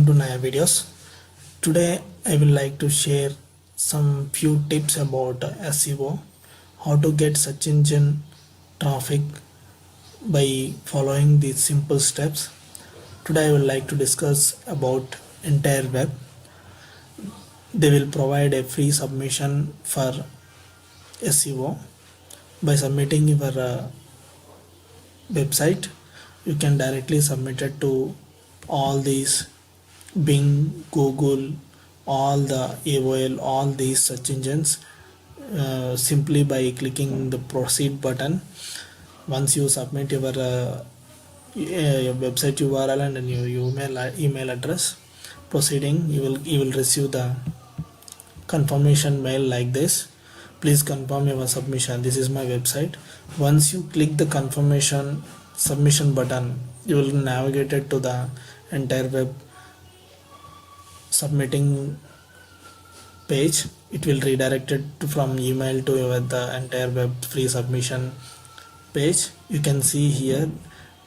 to Naya Videos. Today I will like to share some few tips about SEO, how to get search engine traffic by following these simple steps. Today I would like to discuss about entire web. They will provide a free submission for SEO. By submitting your website, you can directly submit it to all these Bing, Google, all the AOL, all these search engines simply by clicking the proceed button. Once you submit your website URL and your email address, proceeding, you will receive the confirmation mail like this. Please confirm your submission. This is my website. Once you click the confirmation submission button, you will navigate it to the entire web submitting page. It will redirect it from email to the entire web free submission page. You can see here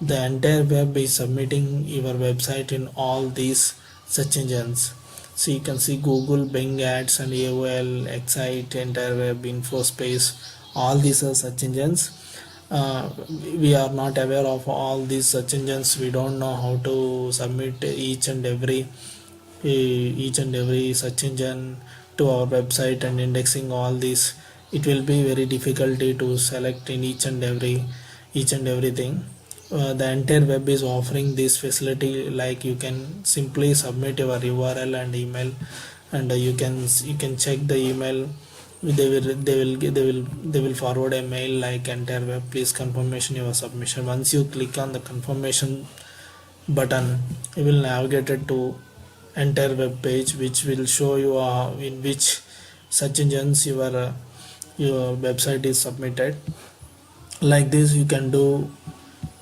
the entire web is submitting your website in all these search engines. So you can see Google, Bing Ads and AOL, Excite, entire web, InfoSpace, all these are search engines. We are not aware of all these search engines. We don't know how to submit each and every search engine to our website and indexing all these. It will be very difficult to select in each and everything. The entire web is offering this facility, like you can simply submit your URL and email, and you can check the email. They will forward a mail like entire web, please confirmation your submission. Once you click on the confirmation button, you will navigate it to entire web page, which will show you in which search engines your website is submitted. Like this you can do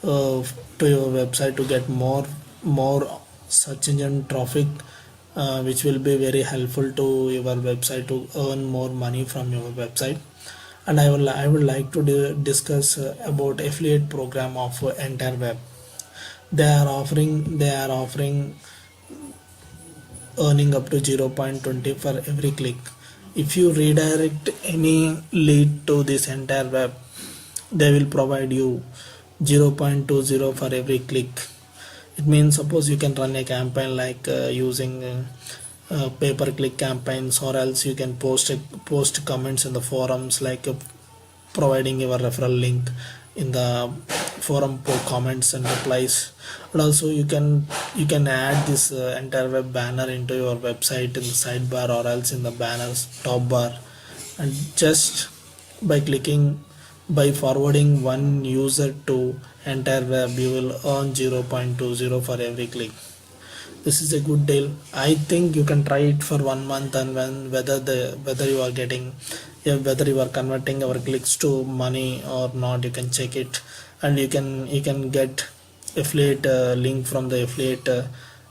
to your website to get more search engine traffic, which will be very helpful to your website to earn more money from your website. And I would like to discuss about affiliate program of entire web. They are offering earning up to 0.20 for every click. If you redirect any lead to this entire web, they will provide you 0.20 for every click. It means, suppose you can run a campaign like using pay-per-click campaigns, or else you can post comments in the forums, like providing your referral link in the forum comments and replies. And also you can add this entire web banner into your website in the sidebar, or else in the banners top bar, and just by forwarding one user to entire web, you will earn 0.20 for every click. This is a good deal. I think you can try it for 1 month, and whether you are converting our clicks to money or not, you can check it. And you can get affiliate link from the affiliate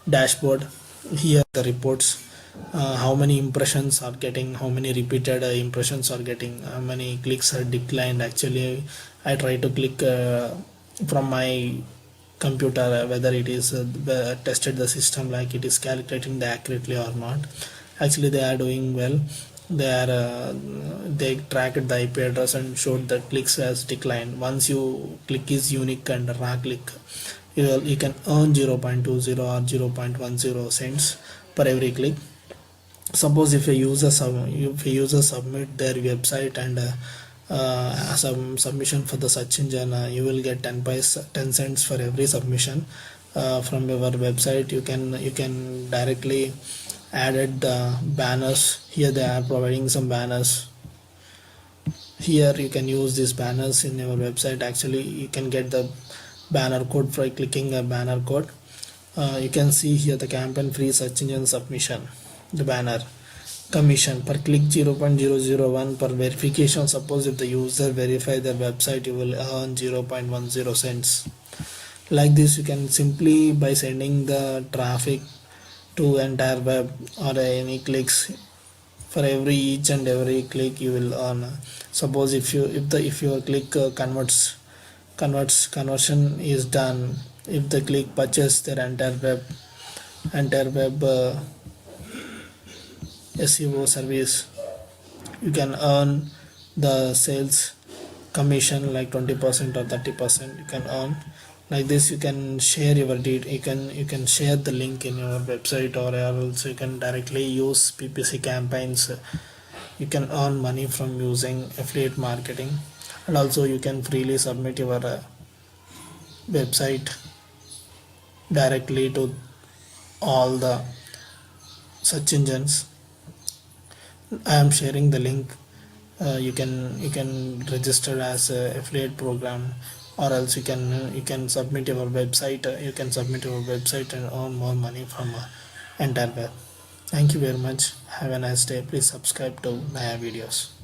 dashboard. Here the reports, how many impressions are getting, how many repeated impressions are getting, how many clicks are declined. Actually I try to click from my computer whether it is tested the system, like it is calculating the accurately or not. Actually they are doing well. They tracked the IP address and showed that clicks has declined. Once you click is unique and raw click, you can earn 0.20 or 0.10 cents per every click. Suppose if a user submit their website and some submission for the search engine, you will get 10 cents for every submission from your website. You can directly added the banners. Here they are providing some banners. Here you can use these banners in your website. Actually you can get the banner code by clicking a banner code. You can see here the campaign free search engine submission, the banner commission per click 0.001 per verification. Suppose if the user verify their website, you will earn 0.10 cents. Like this you can simply, by sending the traffic to entire web or any clicks, for each and every click you will earn. Suppose if your click conversion is done, if the click purchase their entire web entire web SEO service. You can earn the sales commission like 20% or 30%. You can earn like this. You can share your you can share the link in your website, or else you can directly use PPC campaigns. You can earn money from using affiliate marketing, and also you can freely submit your website directly to all the search engines. I am sharing the link. You can register as a affiliate program, or else you can submit your website. You can submit your website and earn more money from entire web. Thank you very much. Have a nice day. Please subscribe to Naya videos.